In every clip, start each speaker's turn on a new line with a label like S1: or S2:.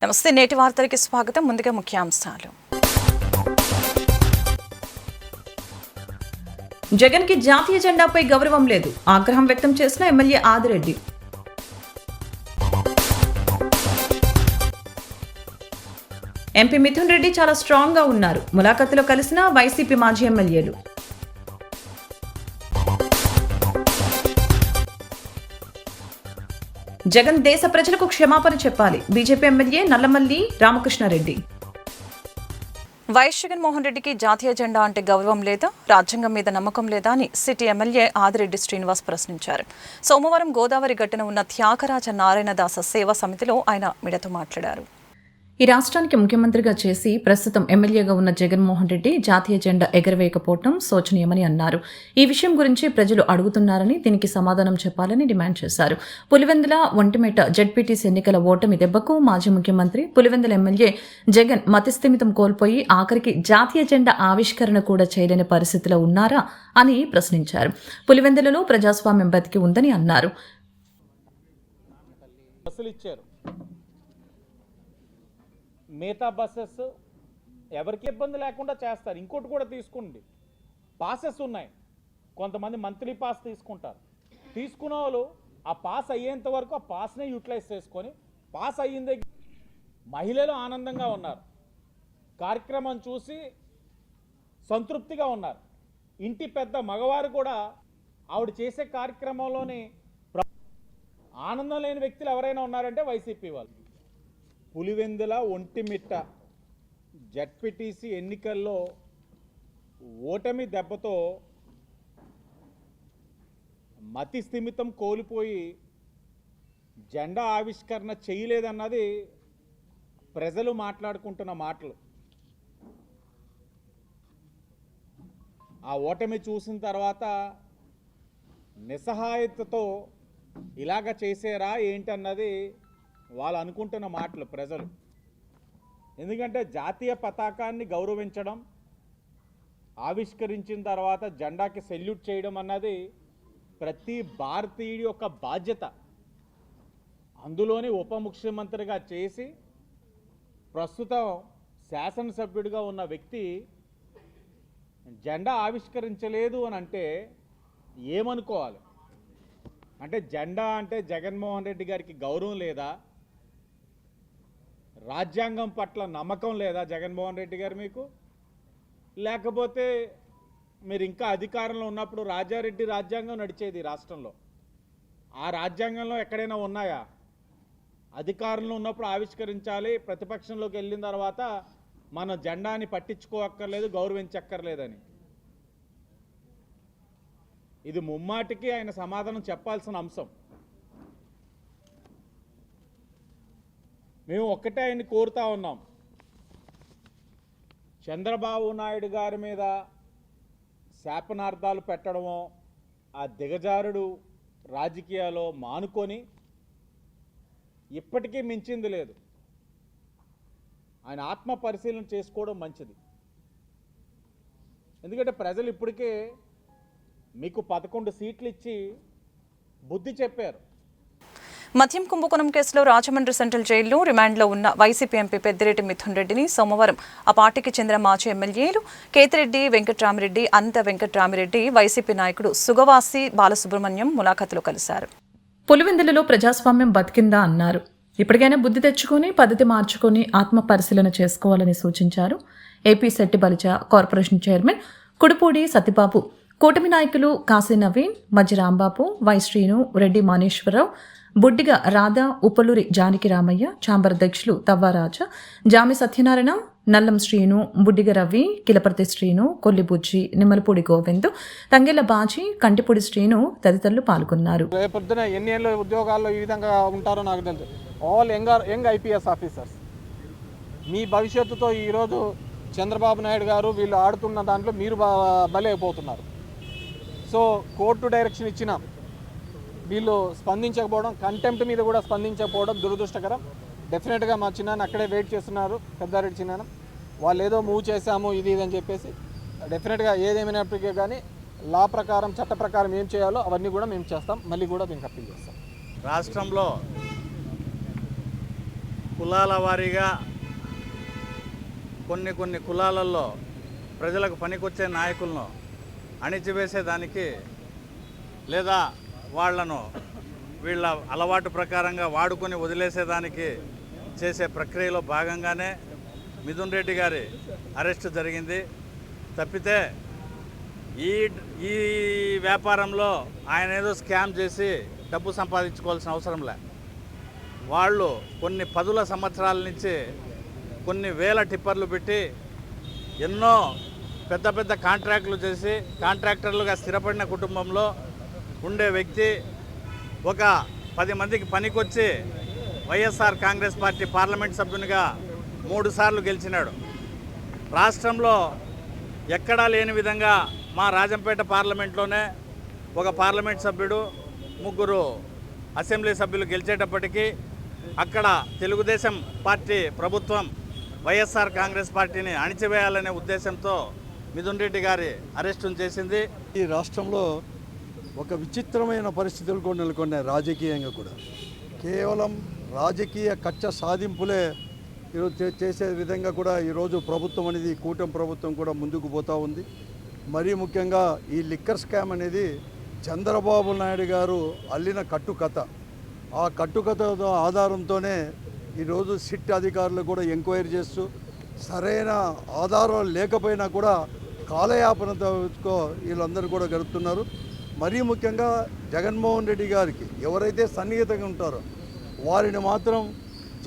S1: నమస్తే, నేటి వార్తలకి స్వాగతం. ముందుగా ముఖ్యాంశాలు.
S2: జగన్ కి జాతీయ జెండాపై గౌరవం లేదు, ఆగ్రహం వ్యక్తం చేసిన ఎమ్మెల్యే ఆదిరెడ్డి. ఎంపీ మిథున్ రెడ్డి చాలా స్ట్రాంగ్ గా ఉన్నారు, ములాఖతులో కలిసిన వైసీపీ మాజీ ఎమ్మెల్యేలు. జగన్ దేశ ప్రజలకు క్షమాపణ చెప్పాలి, BJP MLA Nallamalli Ramakrishna Reddy.
S1: YS Jaganmohan రెడ్డికి జాతీయ జెండా అంటే గౌరవం లేదా, రాజ్యాంగం మీద నమ్మకం లేదా అని సిటీ ఎమ్మెల్యే ఆదిరెడ్డి శ్రీనివాస్ ప్రశ్నించారు. సోమవారం గోదావరి గట్టున ఉన్న త్యాగరాజ నారాయణదాస సేవా సమితిలో ఆయన మీడియాతో మాట్లాడారు. ఈ రాష్ట్రానికి ముఖ్యమంత్రిగా చేసి ప్రస్తుతం ఎమ్మెల్యేగా ఉన్న జగన్మోహన్ రెడ్డి జాతీయ జెండా ఎగరవేయకపోవడం శోచనీయమని అన్నారు. ఈ విషయం గురించి ప్రజలు అడుగుతున్నారని, దీనికి సమాధానం చెప్పాలని డిమాండ్ చేశారు. పులివెందుల ఒంటిమిట్ట జెడ్పీటీసీ ఎన్నికల ఓటమి దెబ్బకు మాజీ ముఖ్యమంత్రి పులివెందుల ఎమ్మెల్యే జగన్ మతిస్థిమితం కోల్పోయి ఆఖరికి జాతీయ జెండా ఆవిష్కరణ కూడా చేయలేని పరిస్థితిలో ఉన్నారా అని ప్రశ్నించారు. పులివెందులలో ప్రజాస్వామ్యం బతికి ఉందని అన్నారు.
S3: మిగతా బస్సెస్ ఎవరికి ఇబ్బంది లేకుండా చేస్తారు. ఇంకోటి కూడా తీసుకోండి, పాసెస్ ఉన్నాయి. కొంతమంది మంత్లీ పాస్ తీసుకుంటారు. తీసుకున్న వాళ్ళు ఆ పాస్ అయ్యేంత వరకు ఆ పాస్నే యూటిలైజ్ చేసుకొని పాస్ అయ్యిందే. మహిళలు ఆనందంగా ఉన్నారు, కార్యక్రమం చూసి సంతృప్తిగా ఉన్నారు. ఇంటి పెద్ద మగవారు కూడా ఆవిడ చేసే కార్యక్రమంలోనే ఆనందం లేని వ్యక్తులు ఎవరైనా ఉన్నారంటే వైసీపీ వాళ్ళు. పులివెందుల ఒంటిమిట్ట జెడ్పీటీసీ ఎన్నికల్లో ఓటమి దెబ్బతో మతి స్థిమితం కోల్పోయి జెండా ఆవిష్కరణ చేయలేదన్నది ప్రజలు మాట్లాడుకుంటున్న మాటలు. ఆ ఓటమి చూసిన తర్వాత నిస్సహాయతతో ఇలాగ చేసారా ఏంటన్నది వాళ్ళు అనుకుంటున్న మాటలు ప్రజలు. ఎందుకంటే జాతీయ పతాకాన్ని గౌరవించడం, ఆవిష్కరించిన తర్వాత జెండాకి సెల్యూట్ చేయడం అన్నది ప్రతి భారతీయుడి యొక్క బాధ్యత. అందులోని ఉప ముఖ్యమంత్రిగా చేసి ప్రస్తుతం శాసనసభ్యుడిగా ఉన్న వ్యక్తి జెండా ఆవిష్కరించలేదు అని అంటే ఏమనుకోవాలి? అంటే జెండా అంటే జగన్మోహన్ రెడ్డి గారికి గౌరవం లేదా, రాజ్యాంగం పట్ల నమ్మకం లేదా జగన్మోహన్ రెడ్డి గారు మీకు? లేకపోతే మీరు ఇంకా అధికారంలో ఉన్నప్పుడు రాజారెడ్డి రాజ్యాంగం నడిచేది రాష్ట్రంలో. ఆ రాజ్యాంగంలో ఎక్కడైనా ఉన్నాయా అధికారంలో ఉన్నప్పుడు ఆవిష్కరించాలి, ప్రతిపక్షంలోకి వెళ్ళిన తర్వాత మన జెండాని పట్టించుకోక్కర్లేదు, గౌరవించక్కర్లేదని? ఇది ముమ్మాటికి ఆయన సమాధానం చెప్పాల్సిన అంశం. మేము ఒక్కటే ఆయన్ని కోరుతా ఉన్నాం, చంద్రబాబు నాయుడు గారి మీద శాపనార్థాలు పెట్టడమో, ఆ దిగజారుడు రాజకీయాల్లో మానుకొని, ఇప్పటికీ మించింది లేదు, ఆయన ఆత్మ పరిశీలన చేసుకోవడం మంచిది. ఎందుకంటే ప్రజలు ఇప్పటికే మీకు 11 సీట్లు ఇచ్చి బుద్ధి చెప్పారు.
S1: మద్యం కుంభకోణం కేసులో రాజమండ్రి సెంట్రల్ జైల్లో రిమాండ్లో ఉన్న వైసీపీ ఎంపీ పెద్దిరెడ్డి మిథున్ రెడ్డిని సోమవారం ఆ పార్టీకి చెందిన మాజీ ఎమ్మెల్యేలు కేతిరెడ్డి వెంకట్రామిరెడ్డి, అనంత వెంకట్రామిరెడ్డి, వైసీపీ నాయకుడు సుగవాసి బాలసుబ్రహ్మణ్యం ములాఖతులో కలిశారు.
S2: పులివెందులలో ప్రజాస్వామ్యం బతికిందా అన్నారు. ఇప్పటికైనా బుద్ధి తెచ్చుకొని పద్ధతి మార్చుకొని ఆత్మ పరిశీలన చేసుకోవాలని సూచించారు. AP Shetty Balija corporation chairman Kudupudi Satyababu, కూటమి నాయకులు కాశీ నవీన్, మజ్జి రాంబాబు, వై శ్రీను, రెడ్డి మానేశ్వరరావు, బుడ్డిగ రాధా, ఉపలూరి జానకి రామయ్య, ఛాంబర్ అధ్యక్షులు తవ్వారాజ, జామి సత్యనారాయణ, నల్లం శ్రీను, బుడ్డిగ రవి, కిలపర్తి శ్రీను, కొల్లిబుజ్జి, నిమ్మలపూడి గోవింద్, తంగెళ్ల బాజీ, కంటిపూడి శ్రీను తదితరులు పాల్గొన్నారు.
S4: రేపొద్దున ఎన్ని ఏళ్ళు ఉద్యోగాల్లో ఈ విధంగా ఉంటారో నాకు తెలుసు. All young IPS officers. మీ భవిష్యత్తుతో ఈరోజు చంద్రబాబు నాయుడు గారు వీళ్ళు ఆడుతున్న దాంట్లో మీరు బలైపోతున్నారు. సో కోర్టు డైరెక్షన్ ఇచ్చిన వీళ్ళు స్పందించకపోవడం, కంటెంప్ట్ మీద కూడా స్పందించకపోవడం దురదృష్టకరం. డెఫినెట్గా మా చిన్నాన్న అక్కడే వెయిట్ చేస్తున్నారు, పెద్దారెడ్డి చిన్నాన్న. వాళ్ళు ఏదో మూవ్ చేశాము ఇది అని చెప్పేసి డెఫినెట్గా ఏదేమైనప్పటికీ కానీ లా ప్రకారం చట్ట ప్రకారం ఏం చేయాలో అవన్నీ కూడా మేము చేస్తాం. మళ్ళీ కూడా దీనికి అప్పీల్ చేస్తాం.
S3: రాష్ట్రంలో
S5: కులాల వారీగా కొన్ని కులాలలో ప్రజలకు పనికొచ్చే నాయకులను అణిచివేసేదానికి లేదా వాళ్లను వీళ్ళ అలవాటు ప్రకారంగా వాడుకొని వదిలేసేదానికి చేసే ప్రక్రియలో భాగంగానే మిథున్ రెడ్డి గారి అరెస్టు జరిగింది. తప్పితే ఈ వ్యాపారంలో ఆయన ఏదో స్కామ్ చేసి డబ్బు సంపాదించుకోవాల్సిన అవసరం లే. వాళ్ళు కొన్ని 10 సంవత్సరాల నుంచి కొన్ని వేల టిప్పర్లు పెట్టి ఎన్నో పెద్ద కాంట్రాక్టులు చేసి కాంట్రాక్టర్లుగా స్థిరపడిన కుటుంబంలో ఉండే వ్యక్తి ఒక 10 మందికి పనికొచ్చి వైఎస్ఆర్ కాంగ్రెస్ పార్టీ పార్లమెంట్ సభ్యునిగా 3 సార్లు గెలిచినాడు. రాష్ట్రంలో ఎక్కడా లేని విధంగా మా రాజంపేట పార్లమెంట్లోనే ఒక పార్లమెంట్ సభ్యుడు 3 అసెంబ్లీ సభ్యులు గెలిచేటప్పటికీ అక్కడ తెలుగుదేశం పార్టీ ప్రభుత్వం వైఎస్ఆర్ కాంగ్రెస్ పార్టీని అణిచివేయాలనే ఉద్దేశంతో మిథున్ రెడ్డి గారి అరెస్టును చేసింది.
S6: ఈ రాష్ట్రంలో ఒక విచిత్రమైన పరిస్థితులు కూడా నెలకొన్నాయి. రాజకీయంగా కూడా కేవలం రాజకీయ కక్ష సాధింపులే ఈరోజు చేసే విధంగా కూడా ఈరోజు ప్రభుత్వం అనేది కూటమి ప్రభుత్వం కూడా ముందుకు పోతూ ఉంది. మరీ ముఖ్యంగా ఈ లిక్కర్ స్కామ్ అనేది చంద్రబాబు నాయుడు గారు అల్లిన కట్టుకథ. ఆ కట్టుకథ ఆధారంతోనే ఈరోజు సిట్ అధికారులు కూడా ఎంక్వైరీ చేస్తూ సరైన ఆధారాలు లేకపోయినా కూడా కాలయాపనతో వీళ్ళందరూ కూడా గడుపుతున్నారు. మరీ ముఖ్యంగా జగన్మోహన్ రెడ్డి గారికి ఎవరైతే సన్నిహితంగా ఉంటారో వారిని మాత్రం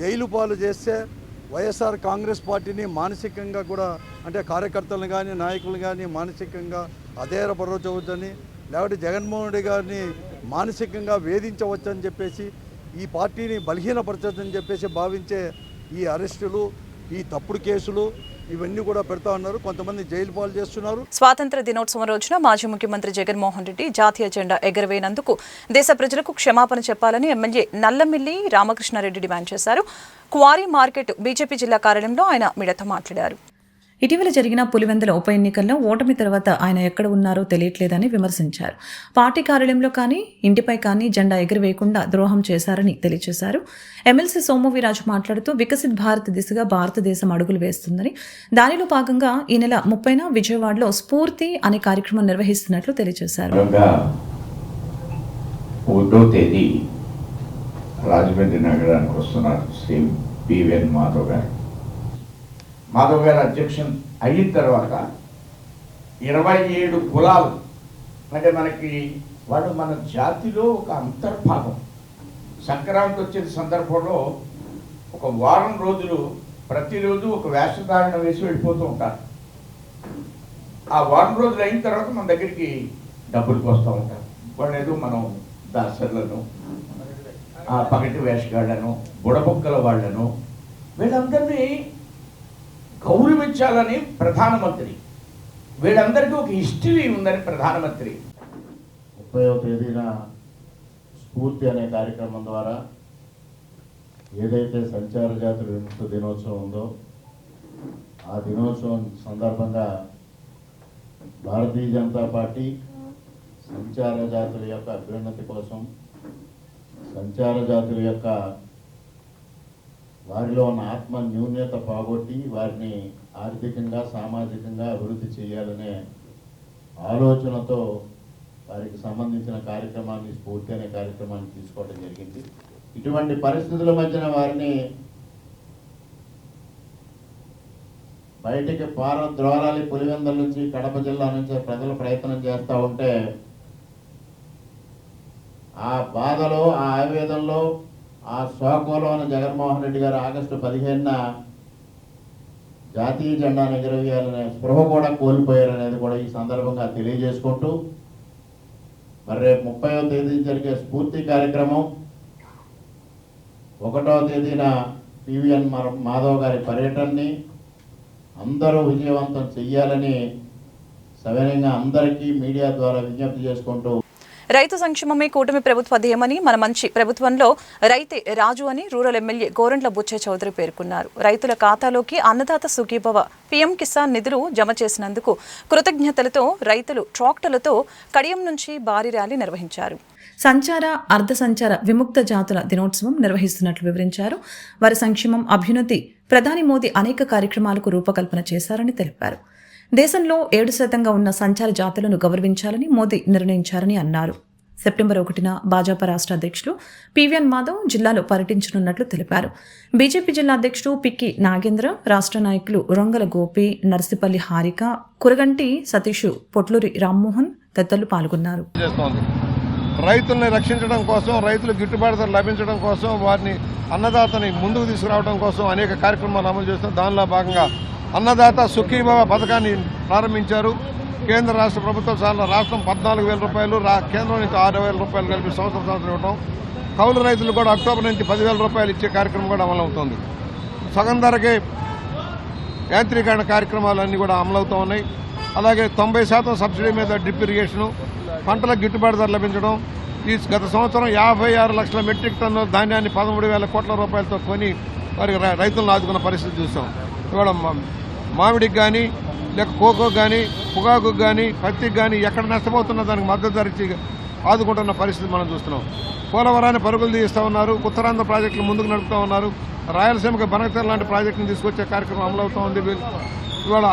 S6: జైలు పాలు చేస్తే వైఎస్ఆర్ కాంగ్రెస్ పార్టీని మానసికంగా కూడా అంటే కార్యకర్తలను కానీ నాయకులు కానీ మానసికంగా అధైర్యపరచవచ్చని లేకపోతే జగన్మోహన్ రెడ్డి గారిని మానసికంగా వేధించవచ్చని చెప్పేసి ఈ పార్టీని బలహీనపరచని చెప్పేసి భావించే ఈ అరెస్టులు ఈ తప్పుడు కేసులు ఇవన్నీ కూడా పెడతా ఉన్నారు. కొంతమంది జైలు పాలు చేస్తున్నారు.
S1: స్వాతంత్ర దినోత్సవం రోజున మాజీ ముఖ్యమంత్రి జగన్మోహన్ రెడ్డి జాతీయ జెండా ఎగరవేయనందుకు దేశ ప్రజలకు క్షమాపణ చెప్పాలని ఎమ్మెల్యే నల్లమిల్లి రామకృష్ణారెడ్డి డిమాండ్ చేశారు. క్వారీ మార్కెట్ బీజేపీ జిల్లా కార్యాలయంలో ఆయన మీడియాతో మాట్లాడారు.
S2: ఇటీవల జరిగిన పులివెందుల ఉప ఎన్నికల్లో ఓటమి తర్వాత ఆయన ఎక్కడ ఉన్నారో తెలియట్లేదని విమర్శించారు. పార్టీ కార్యాలయంలో కానీ ఇంటిపై కానీ జెండా ఎగురవేయకుండా ద్రోహం చేశారని తెలియజేశారు. ఎమ్మెల్సీ సోము వీరాజు మాట్లాడుతూ వికసిత్ భారత్ దిశగా భారతదేశం అడుగులు వేస్తుందని, దానిలో భాగంగా ఈ నెల 30న విజయవాడలో స్ఫూర్తి అనే కార్యక్రమం నిర్వహిస్తున్నట్లు తెలియజేశారు.
S7: రాజమండ్రి నగరానికి వస్తున్నారు శ్రీ పివిఎన్ మాధవ్ గారు అధ్యక్షం అయిన తర్వాత 27 కులాలు అంటే మనకి వాళ్ళు మన జాతిలో ఒక అంతర్భాగం. సంక్రాంతి వచ్చే సందర్భంలో ఒక వారం రోజులు ప్రతిరోజు ఒక వేషధారణ వేసి వెళ్ళిపోతూ ఉంటారు. ఆ వారం రోజులు అయిన తర్వాత మన దగ్గరికి డబ్బులకు వస్తూ ఉంటారు. వాళ్ళు ఏదో మనం దాసర్లను పగటి వేషగాళ్లను బుడబొక్కల వాళ్లను వీళ్ళందరినీ గౌరవించాలని ప్రధానమంత్రి, వీళ్ళందరికీ ఒక హిస్టరీ ఉందని ప్రధానమంత్రి
S8: 30వ తేదీన స్ఫూర్తి అనే కార్యక్రమం ద్వారా ఏదైతే సంచార జాతుల విముక్తి దినోత్సవం ఉందో ఆ దినోత్సవం సందర్భంగా భారతీయ జనతా పార్టీ సంచార జాతుల యొక్క అభ్యున్నతి కోసం, సంచార జాతుల యొక్క వారిలో ఉన్న ఆత్మ న్యూన్యత పోగొట్టి వారిని ఆర్థికంగా సామాజికంగా అభివృద్ధి చేయాలనే ఆలోచనతో వారికి సంబంధించిన కార్యక్రమాన్ని స్ఫూర్తి అనే కార్యక్రమాన్ని తీసుకోవడం జరిగింది. ఇటువంటి పరిస్థితుల మధ్యన వారిని బయటికి పారద్రోలాలి పులివెందుల నుంచి కడప జిల్లా నుంచి ప్రజలు ప్రయత్నం చేస్తూ ఉంటే ఆ బాధలో ఆ ఆవేదనలో ఆ శోకంలోని జగన్మోహన్ రెడ్డి గారు ఆగస్టు 15న జాతీయ జెండాను ఎగురవేయాలనే స్పృహ కూడా కోల్పోయారనేది కూడా ఈ సందర్భంగా తెలియజేసుకుంటూ మరి రేపు 30వ తేదీ జరిగే స్ఫూర్తి కార్యక్రమం, 1వ తేదీన పివిఎన్ మాధవ్ గారి పర్యటనని అందరూ విజయవంతం చెయ్యాలని సవినయంగా అందరికీ మీడియా ద్వారా విజ్ఞప్తి చేసుకుంటూ
S1: రైతు సంక్షేమమే కూటమి ప్రభుత్వ ధ్యేయమని, మన మంచి ప్రభుత్వంలో రైతే రాజు అని రూరల్ ఎమ్మెల్యే గోరంట్ల బుచ్చే చౌదరి పేర్కొన్నారు. రైతుల ఖాతాలోకి అన్నదాత సుఖీభవ పీఎం కిసాన్ నిధులు జమ చేసినందుకు కృతజ్ఞతలతో రైతులు ట్రాక్టర్లతో కడియం నుంచి భారీ ర్యాలీ నిర్వహించారు.
S2: సంచార అర్ధ సంచార విముక్త జాతుల దినోత్సవం నిర్వహిస్తున్నట్లు వివరించారు. వారి సంక్షేమం, అభ్యున్నతి ప్రధాని మోదీ అనేక కార్యక్రమాలకు రూపకల్పన చేశారని తెలిపారు. దేశంలో 7% ఉన్న సంచార జాతులను గౌరవించాలని మోదీ నిర్ణయించారని అన్నారు. సెప్టెంబర్ 1న భాజపా రాష్ట్ర అధ్యక్షులు పివిఎన్ మాధవ్ జిల్లాలో పర్యటించనున్నట్లు తెలిపారు. బీజేపీ జిల్లా అధ్యక్షుడు పిక్కి నాగేంద్ర, రాష్ట్ర నాయకులు రొంగల గోపి, నర్సిపల్లి హారిక, కురగంటి సతీష్, పొట్లూరి రామ్మోహన్ తదితరులు పాల్గొన్నారు.
S4: రైతుల్ని రక్షించడం కోసం, రైతులకు గిట్టుబాటు ధర లభించడం కోసం, వారిని అన్నదాతని ముందుకు తీసుకురావడం కోసం అనేక కార్యక్రమాలు అమలు చేస్తాం. దానిలో భాగంగా అన్నదాత సుఖీభవ పథకాన్ని ప్రారంభించారు. కేంద్ర రాష్ట్ర ప్రభుత్వం చాలా రాష్ట్రం 14,000 రూపాయలు, కేంద్రం నుంచి 6,000 రూపాయలు కలిపి సంవత్సరం ఇవ్వడం. కౌలు రైతులు కూడా అక్టోబర్ నుంచి 10,000 రూపాయలు ఇచ్చే కార్యక్రమం కూడా అమలవుతోంది. సగం ధరకే యాంత్రీకరణ కార్యక్రమాలన్నీ కూడా అమలవుతూ ఉన్నాయి. అలాగే 90% సబ్సిడీ మీద డ్రిప్ ఇరిగేషను, పంటలకు గిట్టుబాటు ధర లభించడం. ఈ గత సంవత్సరం 56 లక్షల మెట్రిక్ టన్నుల ధాన్యాన్ని 13,000 కోట్ల రూపాయలతో కొని వారికి రైతులను ఆదుకున్న పరిస్థితి చూస్తాం. ఇవాళ మామిడికి కానీ, లేక కోకోకు కానీ, పొగాకుకు కానీ, పత్తికి కానీ ఎక్కడ నష్టపోతున్నా దానికి మద్దతు ధర ఇచ్చి ఆదుకుంటున్న పరిస్థితి మనం చూస్తున్నాం. పోలవరాన్ని పరుగులు తీస్తూ ఉన్నారు. ఉత్తరాంధ్ర ప్రాజెక్టులు ముందుకు నడుపుతూ ఉన్నారు. రాయలసీమకు బనకతెర లాంటి ప్రాజెక్టును తీసుకొచ్చే కార్యక్రమం అమలవుతూ ఉంది. ఇవాళ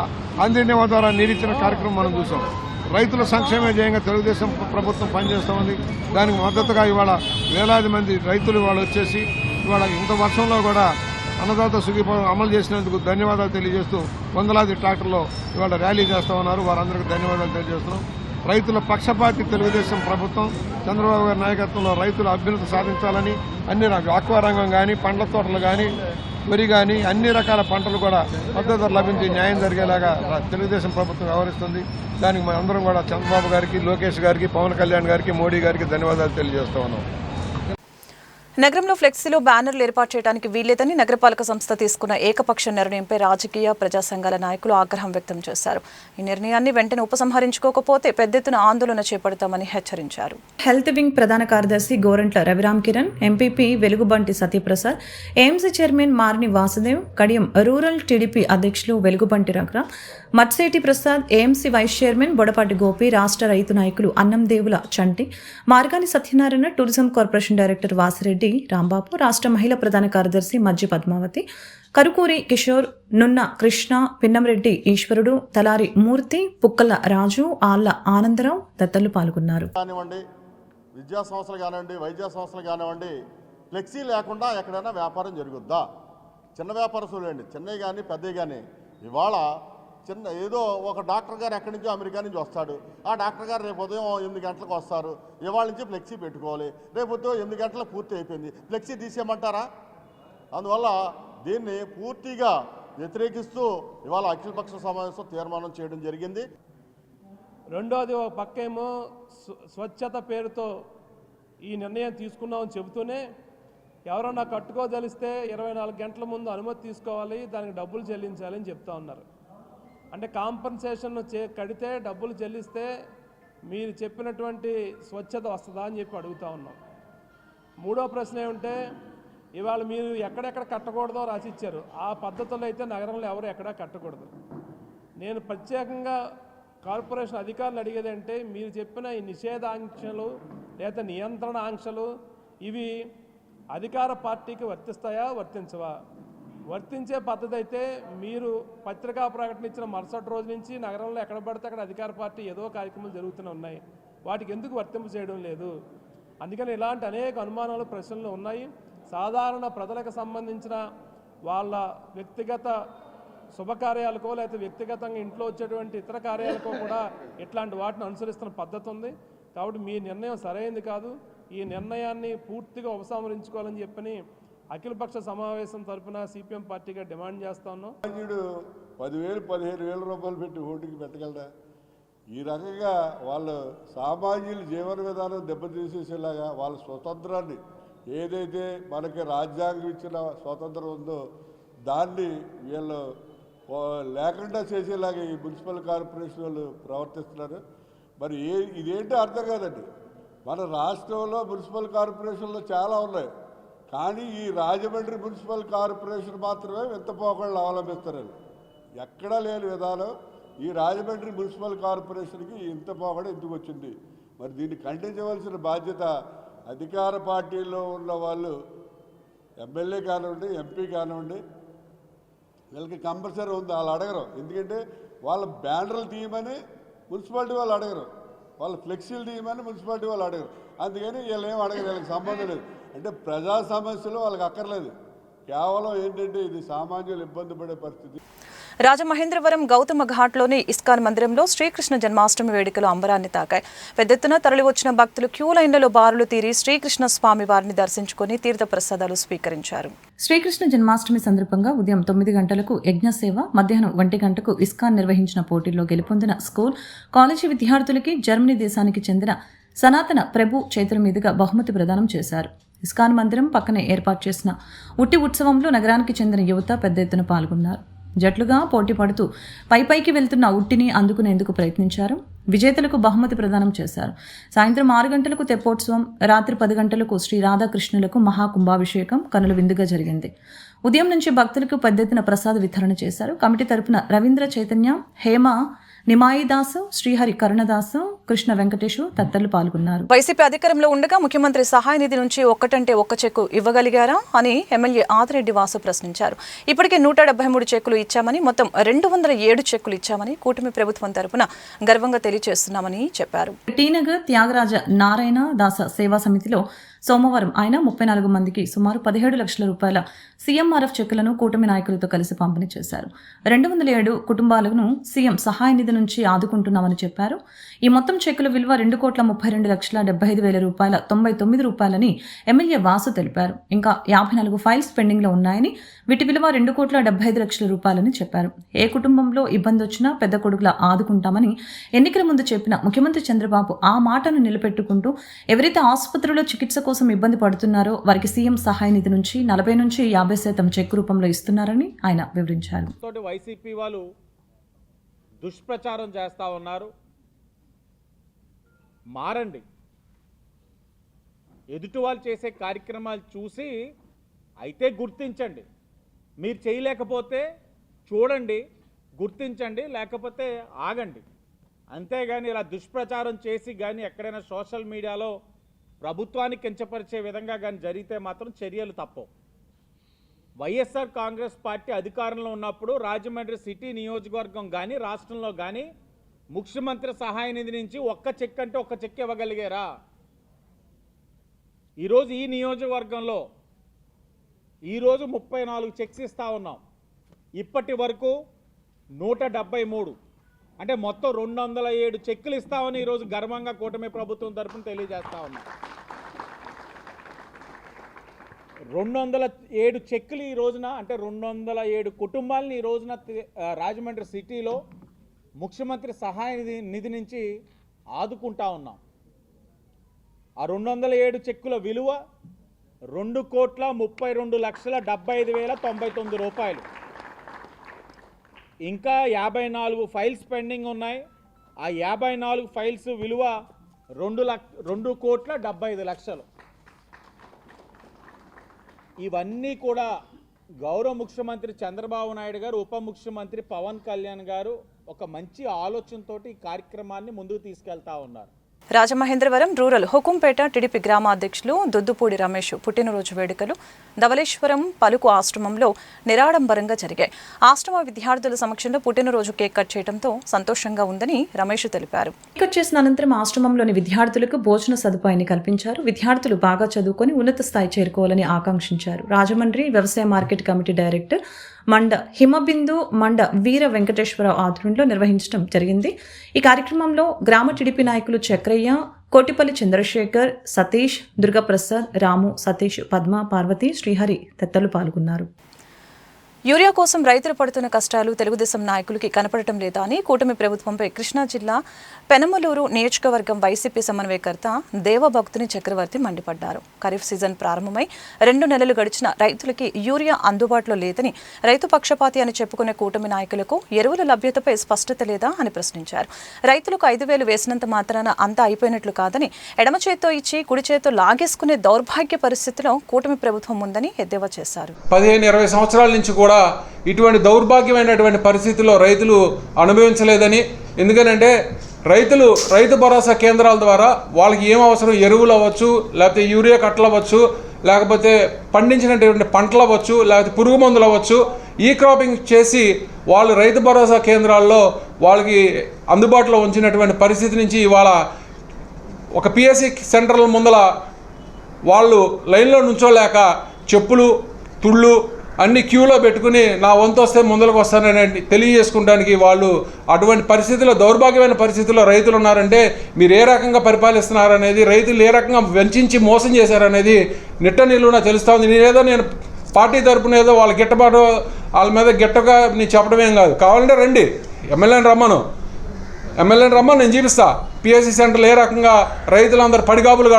S4: అందినేవా ద్వారా నీరిచ్చిన కార్యక్రమం మనం చూసాం. రైతుల సంక్షేమ ధ్యేయంగా తెలుగుదేశం ప్రభుత్వం పనిచేస్తూ ఉంది. దానికి మద్దతుగా ఇవాళ వేలాది మంది రైతులు ఇవాళ వచ్చేసి ఇవాళ ఇంత వర్షంలో కూడా అన్నదాత సుఖీభవ అమలు చేసినందుకు ధన్యవాదాలు తెలియజేస్తూ వందలాది ట్రాక్టర్లో ఇవాళ ర్యాలీ చేస్తూ ఉన్నారు. వారందరికీ ధన్యవాదాలు తెలియజేస్తున్నాం. రైతుల పక్షపాతి తెలుగుదేశం ప్రభుత్వం చంద్రబాబు గారి నాయకత్వంలో రైతుల అభ్యున్నతి సాధించాలని అన్ని ఆక్వా రంగం కానీ, పండ్ల తోటలు కానీ, వరి కానీ అన్ని రకాల పంటలు కూడా మద్దతు ధర లభించి న్యాయం జరిగేలాగా తెలుగుదేశం ప్రభుత్వం వ్యవహరిస్తుంది. దానికి మనం అందరం కూడా చంద్రబాబు గారికి, లోకేష్ గారికి, పవన్ కళ్యాణ్ గారికి, మోడీ గారికి ధన్యవాదాలు తెలియజేస్తూ ఉన్నాం.
S1: నగరంలో ఫ్లెక్సీలో బ్యానర్లు ఏర్పాటు చేయడానికి వీల్లేదని నగరపాలక సంస్థ తీసుకున్న ఏకపక్ష నిర్ణయంపై రాజకీయ, ప్రజా సంఘాల నాయకులు ఆగ్రహం వ్యక్తం చేశారు. ఈ నిర్ణయాన్ని వెంటనే ఉపసంహరించుకోకపోతే పెద్ద ఎత్తున ఆందోళన చేపడతామని హెచ్చరించారు.
S2: హెల్త్ వింగ్ ప్రధాన కార్యదర్శి Gorantla Raviram Kiran, MPP Velugubanti Satyaprasad, AMC chairman Marini Vasudev, Kadiyam rural TDP అధ్యక్షులు Velugubanti Raghuram, Matseti Prasad, AMC vice chairman Bodapati Gopi, రాష్ట్ర రైతు నాయకులు Annandevula Chanti, Margani Satyanarayana, tourism corporation director Vasireddy Rambabu, రాష్ట్ర మహిళా ప్రధాన కార్యదర్శి మజ్జి పద్మావతి, కరుకూరి కిషోర్, నున్న కృష్ణ, పిన్నంరెడ్డి ఈశ్వరుడు, తలారి మూర్తి, పుక్కల రాజు, ఆళ్ల ఆనందరావు తదితరులు పాల్గొన్నారు.
S9: కానివ్వండి, విద్యా సంస్థలు కానివ్వండి, వైద్య సంస్థలు కానివ్వండి, ఫ్లెక్సీ లేకుండా ఎక్కడైనా వ్యాపారం జరుగుద్దా? చిన్న వ్యాపారస్తులు అండి, చిన్నవి కానీ పెద్దవి కానీ. ఇవాళ ఏదో ఒక డాక్టర్ గారు ఎక్కడి నుంచో అమెరికా నుంచి వస్తాడు. ఆ డాక్టర్ గారు రేపు ఉదయం 8 గంటలకు వస్తారు. ఇవాళ నుంచి ఫ్లెక్సీ పెట్టుకోవాలి. రేపు ఉదయం 8 గంటలకు పూర్తి అయిపోయింది, ఫ్లెక్సీ తీసేయమంటారా? అందువల్ల దీన్ని పూర్తిగా వ్యతిరేకిస్తూ ఇవాళ అఖిలపక్ష సమావేశం తీర్మానం చేయడం జరిగింది.
S10: రెండోది, ఒక పక్కేమో స్వచ్ఛత పేరుతో ఈ నిర్ణయం తీసుకున్నామని చెబుతూనే ఎవరన్నా కట్టుకోదలిస్తే 24 గంటల ముందు అనుమతి తీసుకోవాలి, దానికి డబ్బులు చెల్లించాలని చెప్తా ఉన్నారు. అంటే కాంపన్సేషన్ కడితే డబ్బులు చెల్లిస్తే మీరు చెప్పినటువంటి స్వచ్ఛత వస్తుందా అని చెప్పి అడుగుతూ ఉన్నాం. మూడో ప్రశ్న ఏమంటే, ఇవాళ మీరు ఎక్కడెక్కడ కట్టకూడదో రాసిచ్చారు. ఆ పద్ధతుల్లో అయితే నగరంలో ఎవరు ఎక్కడా కట్టకూడదు. నేను ప్రత్యేకంగా కార్పొరేషన్ అధికారులు అడిగేదంటే, మీరు చెప్పిన ఈ నిషేధాంక్షలు లేదా నియంత్రణ ఆంక్షలు ఇవి అధికార పార్టీకి వర్తిస్తాయా, వర్తించవా? వర్తించే పద్ధతి అయితే మీరు పత్రికా ప్రకటన ఇచ్చిన మరుసటి రోజు నుంచి నగరంలో ఎక్కడ పడితే అక్కడ అధికార పార్టీ ఏదో కార్యక్రమాలు జరుగుతూనే ఉన్నాయి. వాటికి ఎందుకు వర్తింప చేయడం లేదు? అందుకని ఇలాంటి అనేక అనుమానాలు, ప్రశ్నలు ఉన్నాయి. సాధారణ ప్రజలకు సంబంధించిన వాళ్ళ వ్యక్తిగత శుభకార్యాలకో లేకపోతే వ్యక్తిగతంగా ఇంట్లో వచ్చేటువంటి ఇతర కార్యాలకో కూడా ఇట్లాంటి వాటిని అనుసరిస్తున్న పద్ధతి ఉంది. కాబట్టి మీ నిర్ణయం సరైనది కాదు. ఈ నిర్ణయాన్ని పూర్తిగా ఉపసంహరించుకోవాలని చెప్పని అఖిలపక్ష సమావేశం తరఫున సిపిఎం పార్టీగా డిమాండ్ చేస్తా ఉన్నాం.
S6: 10,000, 15,000 రూపాయలు పెట్టి ఓటుకి పెట్టగలరా? ఈ రకంగా వాళ్ళు సామాన్యుల జీవన విధానం దెబ్బతీసేసేలాగా వాళ్ళ స్వతంత్రాన్ని, ఏదైతే మనకి రాజ్యాంగం ఇచ్చిన స్వతంత్రం ఉందో దాన్ని వీళ్ళు లేకుండా చేసేలాగా ఈ మున్సిపల్ కార్పొరేషన్ వాళ్ళు ప్రవర్తిస్తున్నారు. మరి ఇదేంటో అర్థం కాదండి.
S9: మన రాష్ట్రంలో మున్సిపల్ కార్పొరేషన్లు చాలా ఉన్నాయి, కానీ ఈ రాజమండ్రి మున్సిపల్ కార్పొరేషన్ మాత్రమే వింత పోకళ్ళు అవలంబిస్తారని. ఎక్కడా లేని విధానం ఈ రాజమండ్రి మున్సిపల్ కార్పొరేషన్కి ఇంత పోకడ ఎందుకు వచ్చింది? మరి దీన్ని ఖండించవలసిన బాధ్యత అధికార పార్టీల్లో ఉన్న వాళ్ళు, ఎమ్మెల్యే కానివ్వండి, ఎంపీ కానివ్వండి, వీళ్ళకి కంపల్సరీ ఉంది. వాళ్ళు అడగరు, ఎందుకంటే వాళ్ళ బ్యానర్లు తీయమని మున్సిపాలిటీ వాళ్ళు అడగరు, వాళ్ళ ఫ్లెక్సీలు తీయమని మున్సిపాలిటీ వాళ్ళు అడగరు. అందుకని వీళ్ళు ఏం అడగరు, వీళ్ళకి సంబంధం లేదు. అంటే ప్రజా సమస్యలు వాళ్ళకి అక్కర్లేదు, కేవలం ఏంటంటే ఇది సామాన్యులు ఇబ్బంది పడే పరిస్థితి.
S1: రాజమహేంద్రవరం గౌతమ ఘాట్లోని ఇస్కాన్ మందిరంలో శ్రీకృష్ణ జన్మాష్టమి వేడుకలు అంబరాన్ని తాకాయి. పెద్ద ఎత్తున తరలివచ్చిన భక్తులు క్యూ లైన్లలో బారులు తీరి శ్రీకృష్ణ స్వామి వారిని దర్శించుకుని తీర్థ ప్రసాదాలు స్వీకరించారు.
S2: శ్రీకృష్ణ జన్మాష్టమి సందర్భంగా ఉదయం 9 గంటలకు యజ్ఞసేవ, మధ్యాహ్నం 1 గంటకు ఇస్కాన్ నిర్వహించిన పోటీల్లో గెలుపొందిన స్కూల్, కాలేజీ విద్యార్థులకి జర్మనీ దేశానికి చెందిన సనాతన ప్రభు చేతుల మీదుగా బహుమతి ప్రదానం చేశారు. ఇస్కాన్ మందిరం పక్కనే ఏర్పాటు చేసిన ఉట్టి ఉత్సవంలో నగరానికి చెందిన యువత పెద్ద ఎత్తున పాల్గొన్నారు. జట్లుగా పోటీ పడుతూ పైకి వెళ్తున్న ఉట్టిని అందుకునేందుకు ప్రయత్నించారు. విజేతలకు బహుమతి ప్రదానం చేశారు. సాయంత్రం 6 గంటలకు తెప్పోత్సవం, రాత్రి 10 గంటలకు శ్రీ రాధాకృష్ణులకు మహాకుంభాభిషేకం కనుల విందుగా జరిగింది. ఉదయం నుంచి భక్తులకు పెద్ద ఎత్తున ప్రసాద వితరణ చేశారు. కమిటీ తరపున రవీంద్ర చైతన్య, హేమ నిమాయిదాసు, శ్రీహరి కరుణదాసు, కృష్ణ వెంకటేశు తదితరులు పాల్గొన్నారు.
S1: వైసీపీ అధికారంలో ఉండగా ముఖ్యమంత్రి సహాయ నిధి నుంచి ఒక్కటంటే ఒక్క చెక్కు ఇవ్వగలిగారా అని ఎమ్మెల్యే ఆదిరెడ్డి వాసు ప్రశ్నించారు. ఇప్పటికే 173 చెక్కులు ఇచ్చామని, మొత్తం 207 చెక్కులు ఇచ్చామని కూటమి ప్రభుత్వం తరపున గర్వంగా తెలియజేస్తున్నామని చెప్పారు.
S2: టీనగర్ త్యాగరాజ నారాయణ దాస సేవా సమితిలో సోమవారం ఆయన 34 మందికి సుమారు 17 లక్షల రూపాయల సీఎంఆర్ఎఫ్ చెక్కులను కూటమి నాయకులతో కలిసి పంపిణీ చేశారు. 207 కుటుంబాలను సీఎం సహాయ నిధి నుంచి ఆదుకుంటున్నామని చెప్పారు. ఈ మొత్తం చెక్కుల విలువ 2,32,75,000 రూపాయల 99 రూపాయలని ఎమ్మెల్యే వాసు తెలిపారు. ఇంకా 54 ఫైల్స్ పెండింగ్లో ఉన్నాయని, వీటి విలువ 2,75,00,000 రూపాయలని చెప్పారు. ఏ కుటుంబంలో ఇబ్బంది వచ్చినా పెద్ద కొడుకులా ఆదుకుంటామని ఎన్నికల ముందు చెప్పిన ముఖ్యమంత్రి చంద్రబాబు ఆ మాటను నిలబెట్టుకుంటూ ఎవరైతే ఆసుపత్రిలో చికిత్స కోసం ఇబ్బంది పడుతున్నారో వారికి సీఎం సహాయ నిధి నుంచి 40 నుంచి 50% చెక్ రూపంలో ఇస్తున్నారని ఆయన వివరించారు.
S3: వైసీపీ వాళ్ళు దుష్ప్రచారం చేస్తా ఉన్నారు. మారండి, ఎదుటి వాళ్ళు చేసే కార్యక్రమాలు చూసి అయితే గుర్తించండి. మీరు చేయలేకపోతే చూడండి, గుర్తించండి, లేకపోతే ఆగండి. అంతేగాని ఇలా దుష్ప్రచారం చేసి కానీ ఎక్కడైనా సోషల్ మీడియాలో ప్రభుత్వాన్ని కించపరిచే విధంగా కానీ జరిగితే మాత్రం చర్యలు తప్పవు. వైఎస్ఆర్ కాంగ్రెస్ పార్టీ అధికారంలో ఉన్నప్పుడు రాజమండ్రి సిటీ నియోజకవర్గం కానీ రాష్ట్రంలో కానీ ముఖ్యమంత్రి సహాయ నిధి నుంచి ఒక్క చెక్ అంటే ఒక్క చెక్ ఇవ్వగలిగారా? ఈరోజు ఈ నియోజకవర్గంలో ఈరోజు 34 చెక్స్ ఇస్తా ఉన్నాం. ఇప్పటి వరకు 173 అంటే మొత్తం 207 చెక్కులు ఇస్తామని ఈరోజు గర్వంగా కూటమి ప్రభుత్వం తరఫున తెలియజేస్తా ఉన్నాం. 207 చెక్కులు ఈ రోజున, అంటే 207 కుటుంబాలని ఈ రోజున రాజమండ్రి సిటీలో ముఖ్యమంత్రి సహాయ నిధి నుంచి ఆదుకుంటా ఉన్నాం. ఆ 207 చెక్కుల విలువ 2,32,75,099 రూపాయలు. ఇంకా 54 ఫైల్స్ పెండింగ్ ఉన్నాయి. ఆ 54 ఫైల్స్ విలువ 2,75,00,000. ఇవన్నీ కూడా గౌరవ ముఖ్యమంత్రి చంద్రబాబు నాయుడు గారు, ఉప ముఖ్యమంత్రి పవన్ కళ్యాణ్ గారు ఒక మంచి ఆలోచనతో ఈ కార్యక్రమాన్ని ముందుకు తీసుకెళ్తా ఉన్నారు.
S1: రాజమహేంద్రవరం రూరల్ హుకుంపేట టీడీపీ గ్రామ అధ్యక్షులు దుద్దుపూడి రమేష్ పుట్టినరోజు వేడుకలు ధవళేశ్వరం పలుకు ఆశ్రమంలో నిరాడంబరంగా జరిగాయి. ఆశ్రమ విద్యార్థుల సమక్షంలో పుట్టినరోజు కేక్ కట్ చేయడంతో సంతోషంగా ఉందని రమేష్ తెలిపారు.
S2: కేక్ చేసిన అనంతరం ఆశ్రమంలోని విద్యార్థులకు భోజన సదుపాయాన్ని కల్పించారు. విద్యార్థులు బాగా చదువుకొని ఉన్నత స్థాయి చేరుకోవాలని ఆకాంక్షించారు. రాజమండ్రి వ్యవసాయ మార్కెట్ కమిటీ డైరెక్టర్ మండ హిమబిందు, మండ వీర వెంకటేశ్వరరావు ఆధ్వర్యంలో నిర్వహించడం జరిగింది. ఈ కార్యక్రమంలో గ్రామ టీడీపీ నాయకులు చక్రయ్య, కోటిపల్లి చంద్రశేఖర్, సతీష్, దుర్గాప్రసాద్, రాము, సతీష్, పద్మ, పార్వతి, శ్రీహరి తదితరులు పాల్గొన్నారు.
S1: యూరియా కోసం రైతులు పడుతున్న కష్టాలు తెలుగుదేశం నాయకులకి కనపడటం లేదా అని కూటమి ప్రభుత్వంపై కృష్ణా జిల్లా పెనమలూరు నియోజకవర్గం వైసీపీ సమన్వయకర్త దేవభక్తుని చక్రవర్తి మండిపడ్డారు. ఖరీఫ్ సీజన్ ప్రారంభమై 2 నెలలు గడిచిన రైతులకి యూరియా అందుబాటులో లేదని, రైతు పక్షపాతి అని చెప్పుకునే కూటమి నాయకులకు ఎరువుల లభ్యతపై స్పష్టత లేదా అని ప్రశ్నించారు. రైతులకు 5,000 వేసినంత మాత్రాన అంతా అయిపోయినట్లు కాదని, ఎడమ చేత్తో ఇచ్చి కుడి చేత్తో లాగేసుకునే దౌర్భాగ్య పరిస్థితిలో కూటమి ప్రభుత్వం ఉందని ఎద్దేవా చేశారు.
S10: 15-20 సంవత్సరాల నుంచి కూడా ఇటువంటి దౌర్భాగ్యమైనటువంటి పరిస్థితుల్లో రైతులు అనుభవించలేదని, ఎందుకనంటే రైతు భరోసా కేంద్రాల ద్వారా వాళ్ళకి ఏం అవసరం, ఎరువులు అవ్వచ్చు, లేకపోతే యూరియా కట్టలు అవ్వచ్చు, లేకపోతే పండించినటువంటి పంటలు అవ్వచ్చు, లేకపోతే పురుగు మందులు అవ్వచ్చు, ఈ క్రాపింగ్ చేసి వాళ్ళు రైతు భరోసా కేంద్రాల్లో వాళ్ళకి అందుబాటులో ఉంచినటువంటి పరిస్థితి నుంచి ఇవాళ ఒక పిఎస్సి సెంటర్ల ముందల వాళ్ళు లైన్లో నుంచోలేక చెప్పులు తుళ్ళు అన్ని క్యూలో పెట్టుకుని నా వంతు వస్తే ముందరకు వస్తానని తెలియజేసుకోవడానికి వాళ్ళు అటువంటి పరిస్థితుల్లో, దౌర్భాగ్యమైన పరిస్థితుల్లో రైతులు ఉన్నారంటే మీరు ఏ రకంగా పరిపాలిస్తున్నారనేది, రైతులు ఏ రకంగా వంచి మోసం చేశారనేది నిట్ట నిలువునా తెలుస్తూ ఉంది. నేను పార్టీ తరపున ఏదో వాళ్ళ గిట్టబాటు వాళ్ళ మీద గిట్టగా నేను చెప్పడమేం కాదు. కావాలంటే రండి, ఎమ్మెల్యేని రమ్మను, నేను చూపిస్తా పిఎస్సి సెంటర్లు ఏ రకంగా రైతులందరూ పడిగాపులు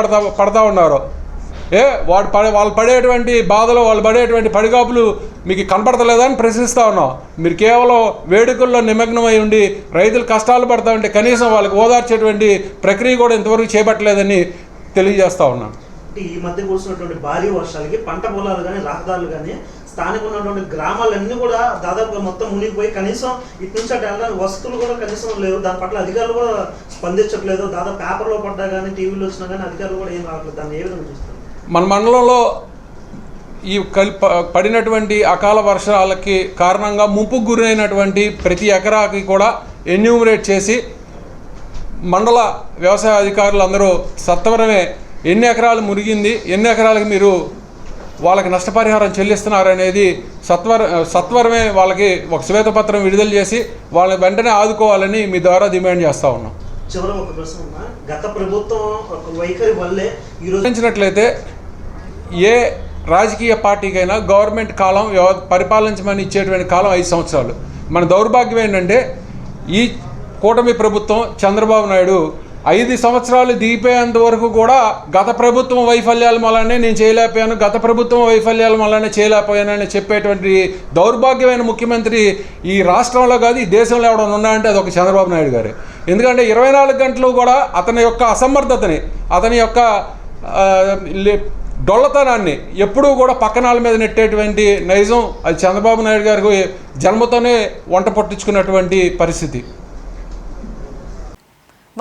S10: పడతా ఉన్నారు. వాళ్ళు పడేటువంటి బాధలు, వాళ్ళు పడేటువంటి పడిగాపులు మీకు కనపడతలేదా అని ప్రశ్నిస్తూ ఉన్నాం. మీరు కేవలం వేడుకల్లో నిమగ్నమై ఉండి రైతులు కష్టాలు పడతా ఉంటే కనీసం వాళ్ళకి ఓదార్చేటువంటి ప్రక్రియ కూడా ఇంతవరకు చేపట్టలేదని తెలియజేస్తూ ఉన్నాను.
S11: ఈ మధ్య కురిసినటువంటి భారీ వర్షాలకి పంట పొలాలు కానీ, రహదారులు కానీ, స్థానిక ఉన్నటువంటి గ్రామాలన్నీ కూడా దాదాపుగా మొత్తం మునిగిపోయి కనీసం ఇటు నుంచి అటు వెళ్ళడానికి వసతులు కూడా కనీసం లేవు. దాని పట్ల అధికారులు కూడా స్పందించట్లేదు. దాదాపు పేపర్లో పడ్డా కానీ, టీవీలో వచ్చినా కానీ అధికారులు కూడా ఏం రావట్లేదు. దాన్ని ఏ విధంగా చూస్తారు?
S10: మన మండలంలో ఈ పడినటువంటి అకాల వర్షాలకి కారణంగా ముంపుకు గురైనటువంటి ప్రతి ఎకరాకి కూడా ఎన్యూమరేట్ చేసి మండల వ్యవసాయ అధికారులు అందరూ సత్వరమే ఎన్ని ఎకరాలు మురిగింది, ఎన్ని ఎకరాలకి మీరు వాళ్ళకి నష్టపరిహారం చెల్లిస్తున్నారనేది సత్వరమే వాళ్ళకి ఒక శ్వేతపత్రం విడుదల చేసి వాళ్ళని వెంటనే ఆదుకోవాలని మీ ద్వారా డిమాండ్ చేస్తూ ఉన్నాం.
S11: చివరి ఒక ప్రశ్న, గత ప్రభుత్వం వైఖరి వల్లే
S10: ఈరోజు ఏ రాజకీయ పార్టీకైనా గవర్నమెంట్ కాలం పరిపాలించమని ఇచ్చేటువంటి కాలం 5 సంవత్సరాలు. మన దౌర్భాగ్యం ఏంటంటే ఈ కూటమి ప్రభుత్వం చంద్రబాబు నాయుడు 5 సంవత్సరాలు దిగిపోయేంత వరకు కూడా గత ప్రభుత్వం వైఫల్యాల వల్లనే నేను చేయలేకపోయాను, గత ప్రభుత్వం వైఫల్యాల వల్లనే చేయలేకపోయానని చెప్పేటువంటి దౌర్భాగ్యమైన ముఖ్యమంత్రి ఈ రాష్ట్రంలో కాదు, ఈ దేశంలో ఎవడన్నా ఉన్నాయంటే అది ఒక చంద్రబాబు నాయుడు గారే. ఎందుకంటే 24 గంటలు కూడా అతని యొక్క అసమర్థతని, అతని యొక్క డొల్లతనాన్ని ఎప్పుడూ కూడా పక్కనాల మీద నెట్టేటువంటి నైజం అది చంద్రబాబు నాయుడు గారికి జన్మతోనే వంట పట్టించుకున్నటువంటి పరిస్థితి.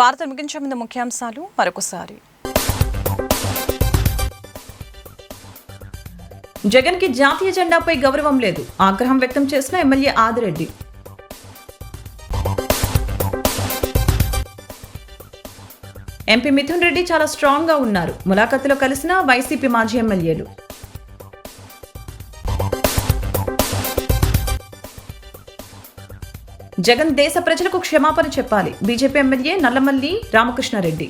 S1: వార్తలు ముగించే ముందు ముఖ్యాంశాలు మరొకసారి.
S2: జగన్కి జాతీయ జెండాపై గౌరవం లేదు, ఆగ్రహం వ్యక్తం చేసిన ఎమ్మెల్యే ఆదిరెడ్డి. ఎంపీ మిథున్ రెడ్డి చాలా స్ట్రాంగ్ గా ఉన్నారు, ములాఖతులో కలిసిన వైసీపీ మాజీ ఎమ్మెల్యేలు. జగన్ దేశ ప్రజలకు క్షమాపణ చెప్పాలి, బీజేపీ ఎమ్మెల్యే నల్లమల్లి రామకృష్ణారెడ్డి.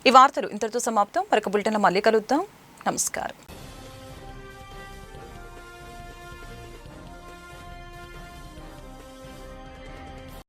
S1: ఈ వార్తలు ఇంతటితో సమాప్తం. మరొక బులెటిన్లో మళ్ళీ కలుద్దాం. నమస్కారం.